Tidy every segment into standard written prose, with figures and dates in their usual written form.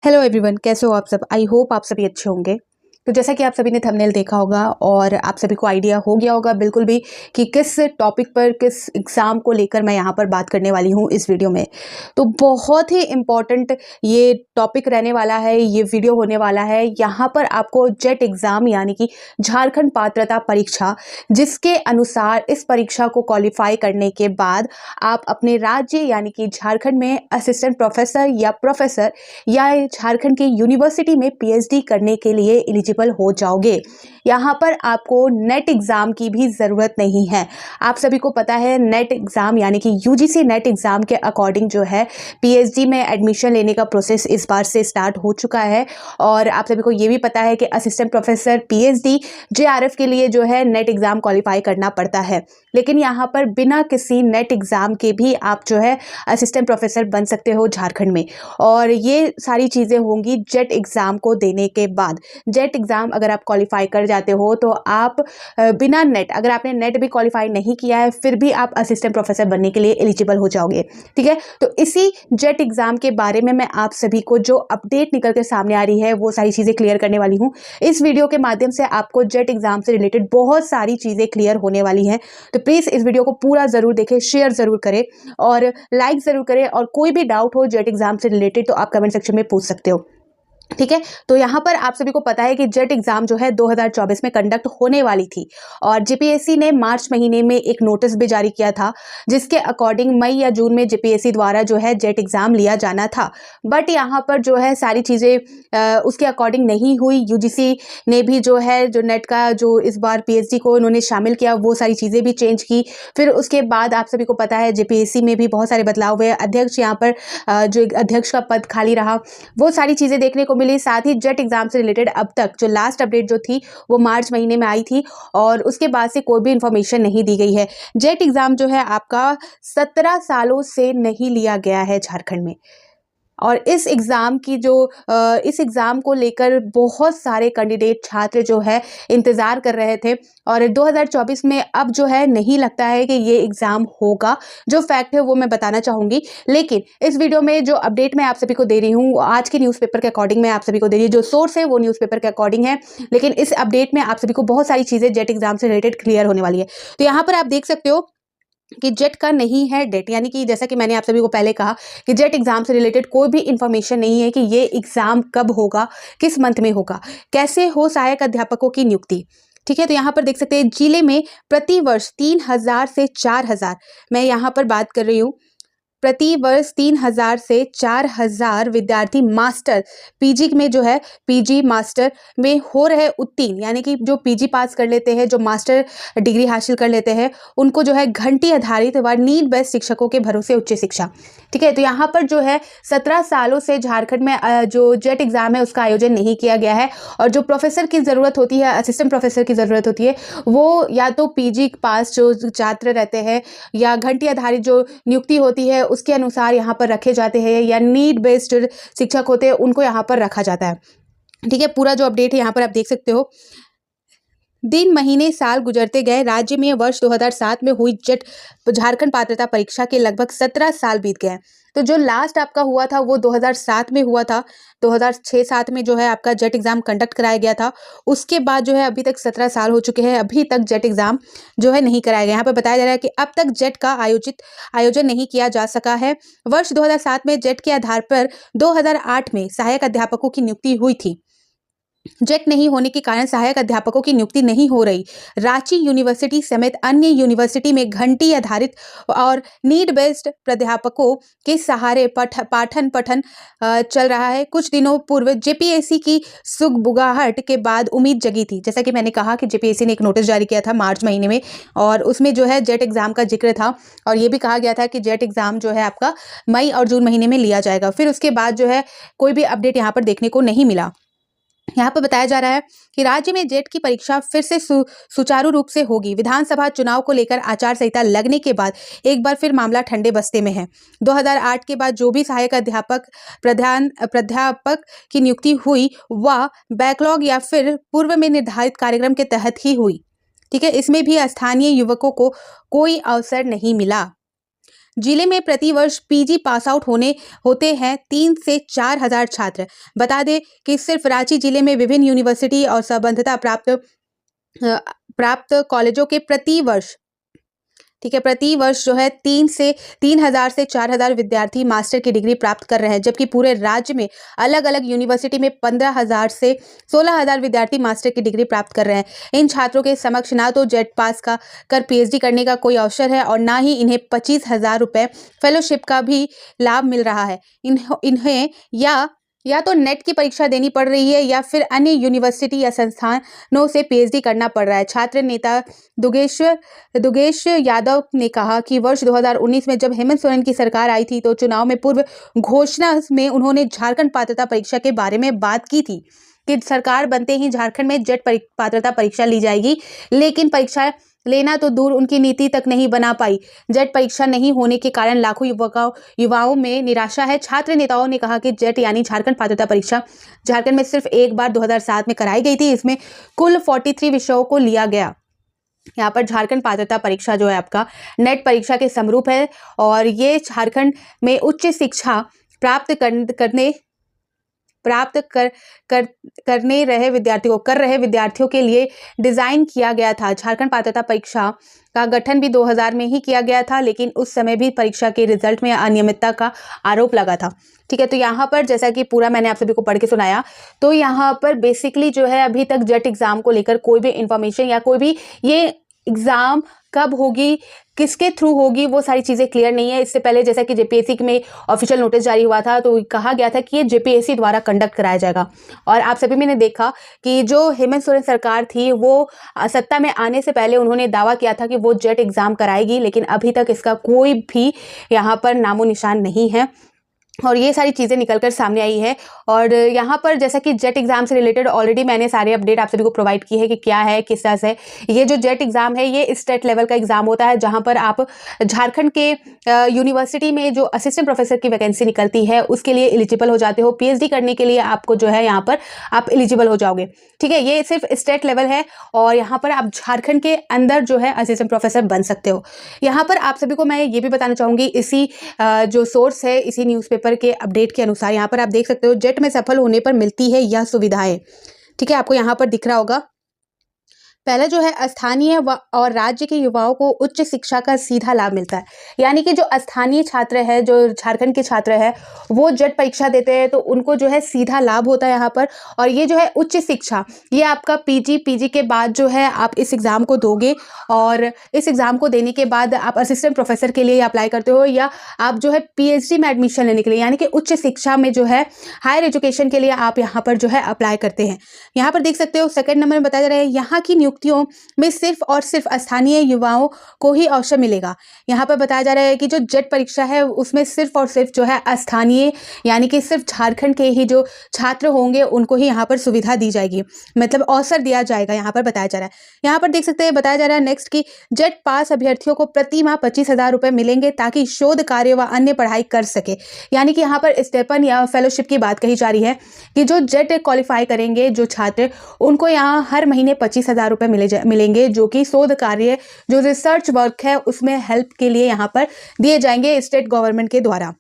Hello everyone, कैसे हो आप सब। आई होप आप सभी अच्छे होंगे। तो जैसा कि आप सभी ने थंबनेल देखा होगा और आप सभी को आइडिया हो गया होगा बिल्कुल भी कि किस टॉपिक पर, किस एग्ज़ाम को लेकर मैं यहाँ पर बात करने वाली हूँ इस वीडियो में। तो बहुत ही इम्पॉर्टेंट ये टॉपिक रहने वाला है, ये वीडियो होने वाला है। यहाँ पर आपको जेट एग्ज़ाम यानी कि झारखंड पात्रता परीक्षा, जिसके अनुसार इस परीक्षा को क्वालिफाई करने के बाद आप अपने राज्य यानी कि झारखंड में असिस्टेंट प्रोफेसर या प्रोफेसर या झारखंड की यूनिवर्सिटी में पीएचडी करने के लिए एलिजिबल हो जाओगे। यहाँ पर आपको नेट एग्ज़ाम की भी ज़रूरत नहीं है। आप सभी को पता है नेट एग्ज़ाम यानी कि यूजीसी नेट एग्ज़ाम के अकॉर्डिंग जो है पीएचडी में एडमिशन लेने का प्रोसेस इस बार से स्टार्ट हो चुका है। और आप सभी को ये भी पता है कि असिस्टेंट प्रोफेसर पीएचडी जेआरएफ के लिए जो है नेट एग्ज़ाम क्वालिफाई करना पड़ता है। लेकिन यहाँ पर बिना किसी नेट एग्ज़ाम के भी आप जो है असिस्टेंट प्रोफेसर बन सकते हो झारखंड में। और ये सारी चीज़ें होंगी जेट एग्ज़ाम को देने के बाद। जेट एग्ज़ाम अगर आप क्वालिफाई कर जाते हो तो आप बिना नेट, अगर आपने नेट भी क्वालिफाई नहीं किया है फिर भी आप असिस्टेंट प्रोफेसर बनने के लिए एलिजिबल हो जाओगे। ठीक है, तो इसी जेट एग्ज़ाम के बारे में मैं आप सभी को जो अपडेट निकल के सामने आ रही है वो सारी चीज़ें क्लियर करने वाली हूँ। इस वीडियो के माध्यम से आपको जेट एग्ज़ाम से रिलेटेड बहुत सारी चीज़ें क्लियर होने वाली हैं। तो प्लीज़ इस वीडियो को पूरा ज़रूर देखें, शेयर ज़रूर करें और लाइक ज़रूर करें। और कोई भी डाउट हो जेट एग्ज़ाम से रिलेटेड तो आप कमेंट सेक्शन में पूछ सकते हो। ठीक है, तो यहाँ पर आप सभी को पता है कि जेट एग्ज़ाम जो है 2024 में कंडक्ट होने वाली थी और जेपीएससी ने मार्च महीने में एक नोटिस भी जारी किया था, जिसके अकॉर्डिंग मई या जून में जेपीएससी द्वारा जो है जेट एग्ज़ाम लिया जाना था। बट यहाँ पर जो है सारी चीज़ें उसके अकॉर्डिंग नहीं हुई। यूजीसी ने भी जो है जो नेट का जो इस बार पीएचडी को उन्होंने शामिल किया वो सारी चीज़ें भी चेंज की। फिर उसके बाद आप सभी को पता है जेपीएससी में भी बहुत सारे बदलाव हुए। अध्यक्ष यहाँ पर जो एक अध्यक्ष का पद खाली रहा, वो सारी चीज़ें देखने को मिली। साथ ही जेट एग्ज़ाम से रिलेटेड अब तक जो लास्ट अपडेट जो थी वो मार्च महीने में आई थी और उसके बाद से कोई भी इंफॉर्मेशन नहीं दी गई है। जेट एग्ज़ाम जो है आपका 17 सालों से नहीं लिया गया है झारखंड में। और इस एग्ज़ाम की जो इस एग्ज़ाम को लेकर बहुत सारे कैंडिडेट छात्र जो है इंतज़ार कर रहे थे और 2024 में अब जो है नहीं लगता है कि ये एग्ज़ाम होगा। जो फैक्ट है वो मैं बताना चाहूँगी, लेकिन इस वीडियो में जो अपडेट मैं आप सभी को दे रही हूँ आज के न्यूज़पेपर के अकॉर्डिंग मैं आप सभी को दे रही हूँ। जो सोर्स है वो न्यूज़पेपर के अकॉर्डिंग है, लेकिन इस अपडेट में आप सभी को बहुत सारी चीज़ें जेट एग्ज़ाम से रिलेटेड क्लियर होने वाली है। तो यहाँ पर आप देख सकते हो कि जेट का नहीं है डेट, यानी कि जैसा कि मैंने आप सभी को पहले कहा कि जेट एग्ज़ाम से रिलेटेड कोई भी इंफॉर्मेशन नहीं है कि ये एग्ज़ाम कब होगा, किस मंथ में होगा, कैसे हो सहायक अध्यापकों की नियुक्ति। ठीक है, तो यहाँ पर देख सकते हैं जिले में प्रति वर्ष 3,000 से 4,000, मैं यहाँ पर बात कर रही हूँ, प्रति वर्ष 3,000 से 4,000 विद्यार्थी मास्टर पीजी में जो है पीजी मास्टर में हो रहे उत्तीर्ण, यानी कि जो पीजी पास कर लेते हैं, जो मास्टर डिग्री हासिल कर लेते हैं, उनको जो है घंटी आधारित व नीड बेस्ड शिक्षकों के भरोसे उच्च शिक्षा। ठीक है, तो यहाँ पर जो है 17 सालों से झारखंड में जो जेट एग्ज़ाम है उसका आयोजन नहीं किया गया है। और जो प्रोफेसर की ज़रूरत होती है, असिस्टेंट प्रोफेसर की ज़रूरत होती है, वो या तो पीजी पास जो छात्र रहते हैं या घंटी आधारित जो नियुक्ति होती है उसके अनुसार यहाँ पर रखे जाते हैं, या नीड बेस्ड शिक्षक होते हैं उनको यहाँ पर रखा जाता है। ठीक है, पूरा जो अपडेट है यहाँ पर आप देख सकते हो। दिन महीने साल गुजरते गए, राज्य में वर्ष 2007 में हुई जेट झारखंड पात्रता परीक्षा के लगभग 17 साल बीत गए। तो जो लास्ट आपका हुआ था वो 2007 में हुआ था। 2006-07 में जो है आपका जेट एग्ज़ाम कंडक्ट कराया गया था। उसके बाद जो है अभी तक 17 साल हो चुके हैं, अभी तक जेट एग्ज़ाम जो है नहीं कराया गया। यहाँ पर बताया जा रहा है कि अब तक जेट का आयोजन नहीं किया जा सका है। वर्ष 2007 में जेट के आधार पर 2008 में सहायक अध्यापकों की नियुक्ति हुई थी। जेट नहीं होने के कारण सहायक अध्यापकों की नियुक्ति नहीं हो रही। रांची यूनिवर्सिटी समेत अन्य यूनिवर्सिटी में घंटी आधारित और नीड बेस्ड प्राध्यापकों के सहारे पाठन पठन चल रहा है। कुछ दिनों पूर्व जेपीएससी की सुगबुगाहट के बाद उम्मीद जगी थी। जैसा कि मैंने कहा कि जेपीएससी ने एक नोटिस जारी किया था मार्च महीने में और उसमें जो है जेट एग्ज़ाम का जिक्र था और ये भी कहा गया था कि जेट एग्ज़ाम जो है आपका मई और जून महीने में लिया जाएगा। फिर उसके बाद जो है कोई भी अपडेट यहाँ पर देखने को नहीं मिला। यहाँ पर बताया जा रहा है कि राज्य में जेट की परीक्षा फिर से सुचारू रूप से होगी। विधानसभा चुनाव को लेकर आचार संहिता लगने के बाद एक बार फिर मामला ठंडे बस्ते में है। 2008 के बाद जो भी सहायक प्राध्यापक की नियुक्ति हुई वह बैकलॉग या फिर पूर्व में निर्धारित कार्यक्रम के तहत ही हुई। ठीक है, इसमें भी स्थानीय युवकों को कोई अवसर नहीं मिला। जिले में प्रतिवर्ष पीजी पास आउट होते हैं 3 से 4 हजार छात्र। बता दें कि सिर्फ रांची जिले में विभिन्न यूनिवर्सिटी और संबद्धता प्राप्त कॉलेजों के प्रतिवर्ष, ठीक है, प्रतिवर्ष जो है 3,000 से 4,000 विद्यार्थी मास्टर की डिग्री प्राप्त कर रहे हैं, जबकि पूरे राज्य में अलग अलग यूनिवर्सिटी में 15,000 से 16,000 विद्यार्थी मास्टर की डिग्री प्राप्त कर रहे हैं। इन छात्रों के समक्ष ना तो जेट पास कर पीएचडी करने का कोई अवसर है और ना ही इन्हें 25,000 रुपये फेलोशिप का भी लाभ मिल रहा है। इन्हें या तो नेट की परीक्षा देनी पड़ रही है या फिर अन्य यूनिवर्सिटी या संस्थानों से पीएचडी करना पड़ रहा है। छात्र नेता दुगेश यादव ने कहा कि वर्ष 2019 में जब हेमंत सोरेन की सरकार आई थी तो चुनाव में पूर्व घोषणा में उन्होंने झारखंड पात्रता परीक्षा के बारे में बात की थी कि सरकार बनते ही झारखंड में जेट पात्रता परीक्षा ली जाएगी, लेकिन परीक्षा लेना तो दूर उनकी नीति तक नहीं बना पाई। जेट परीक्षा नहीं होने के कारण लाखों युवाओं में निराशा है। छात्र नेताओं ने कहा कि जेट यानी झारखंड पात्रता परीक्षा झारखंड में सिर्फ एक बार 2007 में कराई गई थी। इसमें कुल 43 विषयों को लिया गया। यहाँ पर झारखंड पात्रता परीक्षा जो है आपका नेट परीक्षा के समरूप है और ये झारखंड में उच्च शिक्षा प्राप्त करने रहे विद्यार्थियों के लिए डिज़ाइन किया गया था। झारखंड पात्रता परीक्षा का गठन भी 2000 में ही किया गया था, लेकिन उस समय भी परीक्षा के रिजल्ट में अनियमितता का आरोप लगा था। ठीक है, तो यहाँ पर जैसा कि पूरा मैंने आप सभी को पढ़ के सुनाया, तो यहाँ पर बेसिकली जो है अभी तक जेट एग्ज़ाम को लेकर कोई भी इंफॉर्मेशन या कोई भी ये एग्ज़ाम कब होगी, किसके थ्रू होगी, वो सारी चीज़ें क्लियर नहीं है। इससे पहले जैसा कि जेपीएससी में ऑफिशियल नोटिस जारी हुआ था तो कहा गया था कि ये जेपीएससी द्वारा कंडक्ट कराया जाएगा। और आप सभी ने देखा कि जो हेमंत सोरेन सरकार थी वो सत्ता में आने से पहले उन्होंने दावा किया था कि वो जेट एग्ज़ाम कराएगी, लेकिन अभी तक इसका कोई भी यहाँ पर नामो निशान नहीं है और ये सारी चीज़ें निकलकर सामने आई है। और यहाँ पर जैसा कि जेट एग्ज़ाम से रिलेटेड ऑलरेडी मैंने सारे अपडेट आप सभी को प्रोवाइड की है कि क्या है, किस तरह से ये जो जेट एग्ज़ाम है ये स्टेट लेवल का एग्ज़ाम होता है, जहाँ पर आप झारखंड के यूनिवर्सिटी में जो असिस्टेंट प्रोफेसर की वैकेंसी निकलती है उसके लिए एलिजिबल हो जाते हो। पीएचडी करने के लिए आपको जो है यहाँ पर आप एलिजिबल हो जाओगे। ठीक है, ये सिर्फ स्टेट लेवल है और यहाँ पर आप झारखंड के अंदर जो है असिस्टेंट प्रोफेसर बन सकते हो। यहाँ पर आप सभी को मैं ये भी बताना चाहूँगी, इसी जो सोर्स है इसी न्यूज़पेपर के अपडेट के अनुसार यहाँ पर आप देख सकते हो जेट में सफल होने पर मिलती है यह सुविधाएं। ठीक है, आपको यहाँ पर दिख रहा होगा। पहला जो है स्थानीय और राज्य के युवाओं को उच्च शिक्षा का सीधा लाभ मिलता है, यानी कि जो स्थानीय छात्र है, जो झारखंड के छात्र है, वो जेट परीक्षा देते हैं तो उनको जो है सीधा लाभ होता है यहाँ पर। और ये जो है उच्च शिक्षा, ये आपका पीजी के बाद जो है आप इस एग्ज़ाम को दोगे और इस एग्ज़ाम को देने के बाद आप असिस्टेंट प्रोफेसर के लिए अप्लाई करते हो या आप जो है पीएचडी में एडमिशन लेने के लिए, यानी कि उच्च शिक्षा में जो है हायर एजुकेशन के लिए आप यहाँ पर जो है अप्लाई करते हैं। यहाँ पर देख सकते हो सेकंड नंबर में बताया जा रहा है यहाँ की नियुक्तियों में सिर्फ और सिर्फ स्थानीय युवाओं को ही अवसर मिलेगा। यहाँ पर बताया जा रहा है कि जो जेट परीक्षा है उसमें सिर्फ और सिर्फ जो है स्थानीय, यानी कि सिर्फ झारखंड के ही जो छात्र होंगे उनको ही यहाँ पर सुविधा दी जाएगी, मतलब अवसर दिया जाएगा, यहाँ पर बताया जा रहा है। यहाँ पर देख सकते हैं बताया जा रहा है नेक्स्ट की जेट पास अभ्यर्थियों को प्रति माह 25,000 रुपये मिलेंगे ताकि शोध कार्य व अन्य पढ़ाई कर सके। यानी कि यहाँ पर स्टेपन या फेलोशिप की बात कही जा रही है कि जो जेट क्वालिफाई करेंगे जो छात्र, उनको यहाँ हर महीने 25,000 रुपये मिलेंगे, जो कि शोध कार्य, जो रिसर्च वर्क है उसमें हेल्प के लिए यहाँ पर दिए जाएंगे स्टेट गवर्नमेंट के द्वारा।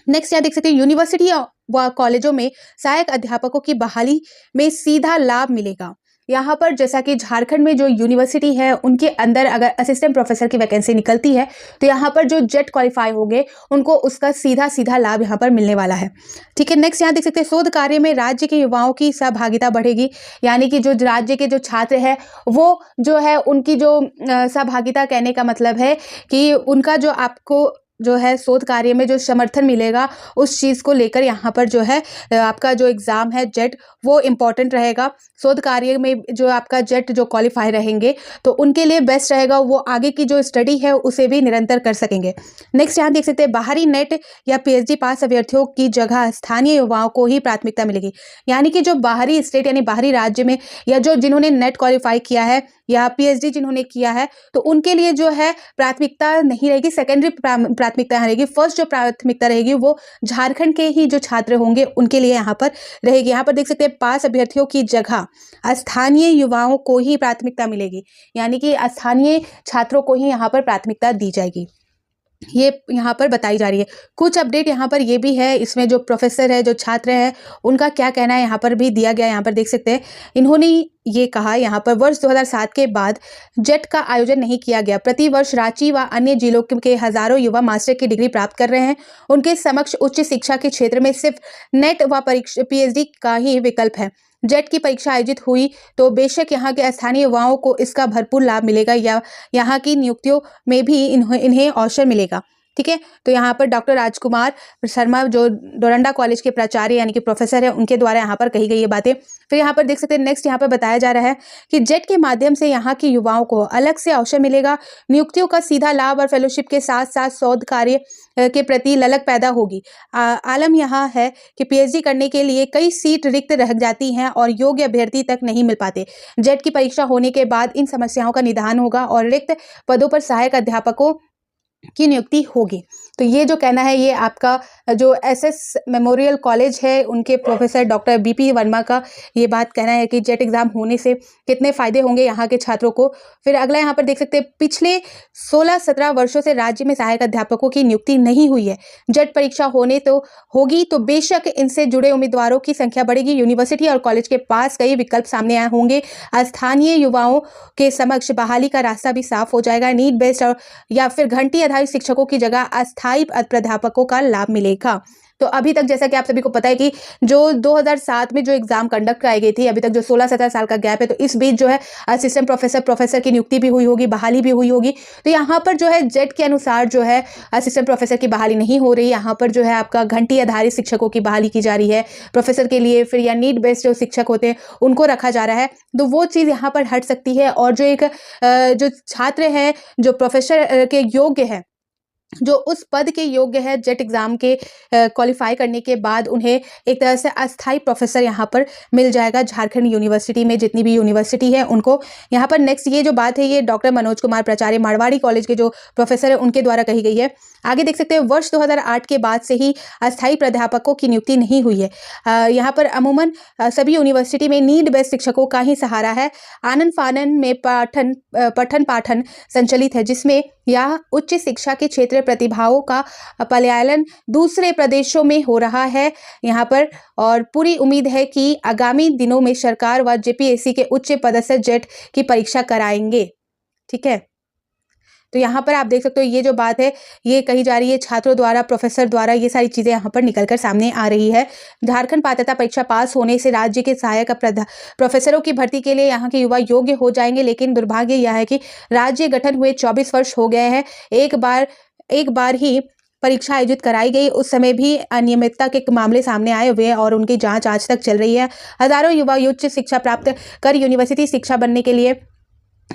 नेक्स्ट यहाँ देख सकते हैं यूनिवर्सिटी व कॉलेजों में सहायक अध्यापकों की बहाली में सीधा लाभ मिलेगा। यहाँ पर जैसा कि झारखंड में जो यूनिवर्सिटी है उनके अंदर अगर असिस्टेंट प्रोफेसर की वैकेंसी निकलती है तो यहाँ पर जो जेट क्वालिफाई होंगे उनको उसका सीधा लाभ यहाँ पर मिलने वाला है। ठीक है, नेक्स्ट यहाँ देख सकते हैं शोध कार्य में राज्य के युवाओं की सहभागिता बढ़ेगी, यानी कि जो राज्य के जो छात्र है वो जो है उनकी जो सहभागिता, कहने का मतलब है कि उनका जो आपको जो है शोध कार्य में जो समर्थन मिलेगा उस चीज़ को लेकर यहाँ पर जो है आपका जो एग्ज़ाम है जेट वो इम्पॉर्टेंट रहेगा। शोध कार्य में जो आपका जेट जो क्वालिफाई रहेंगे तो उनके लिए बेस्ट रहेगा, वो आगे की जो स्टडी है उसे भी निरंतर कर सकेंगे। नेक्स्ट यहाँ देख सकते हैं बाहरी नेट या पीएचडी पास अभ्यर्थियों की जगह स्थानीय युवाओं को ही प्राथमिकता मिलेगी, यानी कि जो बाहरी स्टेट यानी बाहरी राज्य में या जो जिन्होंने नेट क्वालिफाई किया है या पीएचडी जिन्होंने किया है तो उनके लिए जो है प्राथमिकता नहीं रहेगी, सेकेंडरी प्राथमिकता रहेगी। फर्स्ट जो प्राथमिकता रहेगी वो झारखंड के ही जो छात्र होंगे उनके लिए यहाँ पर रहेगी। यहाँ पर देख सकते हैं पास अभ्यर्थियों की जगह स्थानीय युवाओं को ही प्राथमिकता मिलेगी, यानी कि स्थानीय छात्रों को ही यहाँ पर प्राथमिकता दी जाएगी। ये यहाँ पर बताई जा रही है। कुछ अपडेट यहाँ पर ये भी है, इसमें जो प्रोफेसर है, जो छात्र हैं, उनका क्या कहना है यहाँ पर भी दिया गया है। यहाँ पर देख सकते हैं, इन्होंने ये कहा यहाँ पर वर्ष 2007 के बाद जेट का आयोजन नहीं किया गया। प्रतिवर्ष रांची व अन्य जिलों के हजारों युवा मास्टर की डिग्री प्राप्त कर रहे हैं। उनके समक्ष उच्च शिक्षा के क्षेत्र में सिर्फ नेट व पीएचडी का ही विकल्प है। जेट की परीक्षा आयोजित हुई तो बेशक यहाँ के स्थानीय युवाओं को इसका भरपूर लाभ मिलेगा या यहाँ की नियुक्तियों में भी इन्हें अवसर मिलेगा। ठीक है, तो यहाँ पर डॉक्टर राजकुमार शर्मा जो डोरंडा कॉलेज के प्राचार्य यानी कि प्रोफेसर है, उनके द्वारा यहाँ पर कही गई ये बातें। फिर यहाँ पर देख सकते हैं, नेक्स्ट यहाँ पर बताया जा रहा है कि जेट के माध्यम से यहाँ के युवाओं को अलग से अवसर मिलेगा। नियुक्तियों का सीधा लाभ और फेलोशिप के साथ साथ शोध कार्य के प्रति ललक पैदा होगी। आलम यहाँ है कि पीएचडी करने के लिए कई सीट रिक्त रह जाती हैं और योग्य अभ्यर्थी तक नहीं मिल पाते। जेट की परीक्षा होने के बाद इन समस्याओं का निदान होगा और रिक्त पदों पर सहायक अध्यापकों की नियुक्ति होगी। तो ये जो कहना है, ये आपका जो एसएस मेमोरियल कॉलेज है, उनके प्रोफेसर डॉक्टर बीपी वर्मा का ये बात कहना है कि जेट एग्जाम होने से कितने फायदे होंगे यहाँ के छात्रों को। फिर अगला यहाँ पर देख सकते हैं, पिछले 16-17 वर्षों से राज्य में सहायक अध्यापकों की नियुक्ति नहीं हुई है। जेट परीक्षा होगी तो बेशक इनसे जुड़े उम्मीदवारों की संख्या बढ़ेगी। यूनिवर्सिटी और कॉलेज के पास कई विकल्प सामने आए होंगे। स्थानीय युवाओं के समक्ष बहाली का रास्ता भी साफ हो जाएगा। नीड बेस्ड या फिर घंटी आधारित शिक्षकों की जगह अस्थायी प्राध्यापकों का लाभ मिलेगा। तो अभी तक जैसा कि आप सभी को पता है कि जो 2007 में जो एग्जाम कंडक्ट कराई गई थी, अभी तक जो 16-17 साल का गैप है, तो इस बीच जो है असिस्टेंट प्रोफेसर की नियुक्ति भी हुई होगी, बहाली भी हुई होगी। तो यहाँ पर जो है जेट के अनुसार जो है असिस्टेंट प्रोफेसर की बहाली नहीं हो रही। यहाँ पर जो है आपका घंटी आधारित शिक्षकों की बहाली की जा रही है प्रोफेसर के लिए। फिर या नीड बेस्ड जो शिक्षक होते हैं उनको रखा जा रहा है। तो वो चीज़ यहाँ पर हट सकती है। और जो एक जो छात्र है जो प्रोफेसर के योग्य है, जो उस पद के योग्य है, जेट एग्जाम के क्वालिफाई करने के बाद उन्हें एक तरह से अस्थायी प्रोफेसर यहाँ पर मिल जाएगा। झारखंड यूनिवर्सिटी में जितनी भी यूनिवर्सिटी है उनको यहाँ पर नेक्स्ट ये जो बात है, ये डॉक्टर मनोज कुमार प्राचार्य मारवाड़ी कॉलेज के जो प्रोफेसर है उनके द्वारा कही गई है। आगे देख सकते हैं, वर्ष 2008 के बाद से ही अस्थायी प्राध्यापकों की नियुक्ति नहीं हुई है। यहाँ पर अमूमन सभी यूनिवर्सिटी में नीड बेस्ड शिक्षकों का ही सहारा है। आनन फानन में पठन पाठन संचालित है, जिसमें यह उच्च शिक्षा के क्षेत्र प्रतिभाओं का पलायन दूसरे प्रदेशों में हो रहा है यहाँ पर। और पूरी उम्मीद है कि आगामी दिनों में सरकार व जेपीएससी के उच्च पदस्थ जेट की परीक्षा कराएंगे। ठीक है, तो यहाँ पर आप देख सकते हो, ये जो बात है ये कही जा रही है छात्रों द्वारा, प्रोफेसर द्वारा, ये सारी चीज़ें यहाँ पर निकलकर सामने आ रही है। झारखंड पात्रता परीक्षा पास होने से राज्य के सहायक प्रोफेसरों की भर्ती के लिए यहाँ के युवा योग्य हो जाएंगे। लेकिन दुर्भाग्य यह है कि राज्य गठन हुए 24 वर्ष हो गए हैं। एक बार ही परीक्षा आयोजित कराई गई, उस समय भी अनियमितता के मामले सामने आए हुए हैं और उनकी जांच आज तक चल रही है। हजारों युवा उच्च शिक्षा प्राप्त कर यूनिवर्सिटी शिक्षा बनने के लिए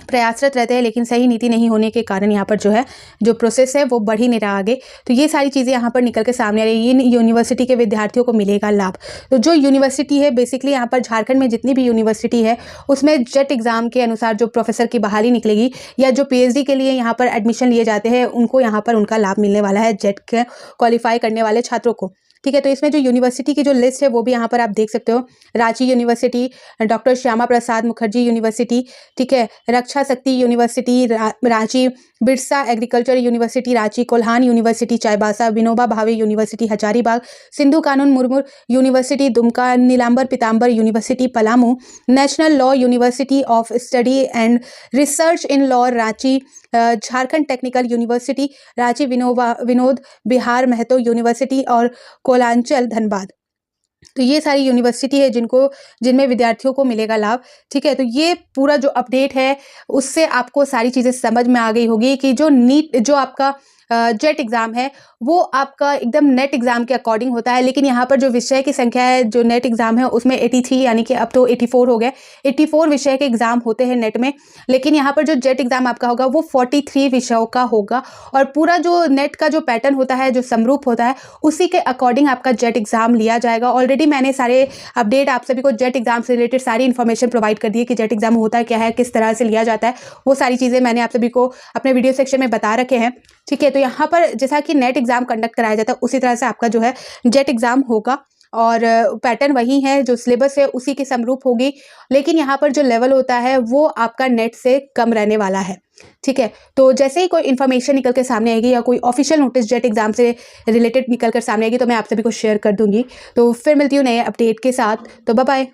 प्रयासरत रहते हैं, लेकिन सही नीति नहीं होने के कारण यहाँ पर जो है जो प्रोसेस है वो बढ़ ही नहीं रहा आगे। तो ये सारी चीज़ें यहाँ पर निकल के सामने आ रही है। इन यूनिवर्सिटी के विद्यार्थियों को मिलेगा लाभ। तो जो यूनिवर्सिटी है बेसिकली यहाँ पर झारखंड में जितनी भी यूनिवर्सिटी है उसमें जेट एग्जाम के अनुसार जो प्रोफेसर की बहाली निकलेगी या जो पीएचडी के लिए यहाँ पर एडमिशन लिए जाते हैं उनको यहाँ पर उनका लाभ मिलने वाला है, जेट के क्वालिफाई करने वाले छात्रों को। ठीक है, तो इसमें जो यूनिवर्सिटी की जो लिस्ट है वो भी यहाँ पर आप देख सकते हो। Ranchi university, doctor Shyama Prasad Mukherjee university, ठीक है, Raksha Shakti university Ranchi, Birsa agriculture university Ranchi, Kolhan university Chaibasa, Vinoba Bhave university Hazaribagh, Sidho Kanhu Murmu university Dumka, Nilamber Pitamber university Palamu, national law university of study and research in law Ranchi, Jharkhand technical university Ranchi, Vinod Bihari Mahto university और कोलांचल धनबाद। तो ये सारी यूनिवर्सिटी है जिनमें विद्यार्थियों को मिलेगा लाभ। ठीक है, तो ये पूरा जो अपडेट है उससे आपको सारी चीज़ें समझ में आ गई होगी कि जो आपका जेट एग्ज़ाम है वो आपका एकदम नेट एग्ज़ाम के अकॉर्डिंग होता है। लेकिन यहाँ पर जो विषय की संख्या है जो नेट एग्ज़ाम है उसमें 83 यानी कि अब तो 84 हो गए, 84 विषय के एग्ज़ाम होते हैं नेट में। लेकिन यहाँ पर जो जेट एग्ज़ाम आपका होगा वो 43 विषयों का होगा। और पूरा जो नेट का जो पैटर्न होता है, जो समरूप होता है, उसी के अकॉर्डिंग आपका जेट एग्ज़ाम लिया जाएगा। ऑलरेडी मैंने सारे अपडेट आप सभी को जेट एग्ज़ाम से रिलेटेड सारी इन्फॉर्मेशन प्रोवाइड कर दी है कि जेट एग्ज़ाम होता है क्या है, किस तरह से लिया जाता है, वो सारी चीज़ें मैंने आप सभी को अपने वीडियो सेक्शन में बता रखे हैं। ठीक है, तो यहाँ पर जैसा कि नेट एग्ज़ाम कंडक्ट कराया जाता है उसी तरह से आपका जो है जेट एग्ज़ाम होगा। और पैटर्न वही है, जो सिलेबस है उसी के समरूप होगी, लेकिन यहाँ पर जो लेवल होता है वो आपका नेट से कम रहने वाला है। ठीक है, तो जैसे ही कोई इन्फॉर्मेशन निकल कर सामने आएगी या कोई ऑफिशियल नोटिस जेट एग्जाम से रिलेटेड निकल कर सामने आएगी तो मैं आप सभी को शेयर कर दूंगी। तो फिर मिलती हूँ नए अपडेट के साथ, तो बाय बाय।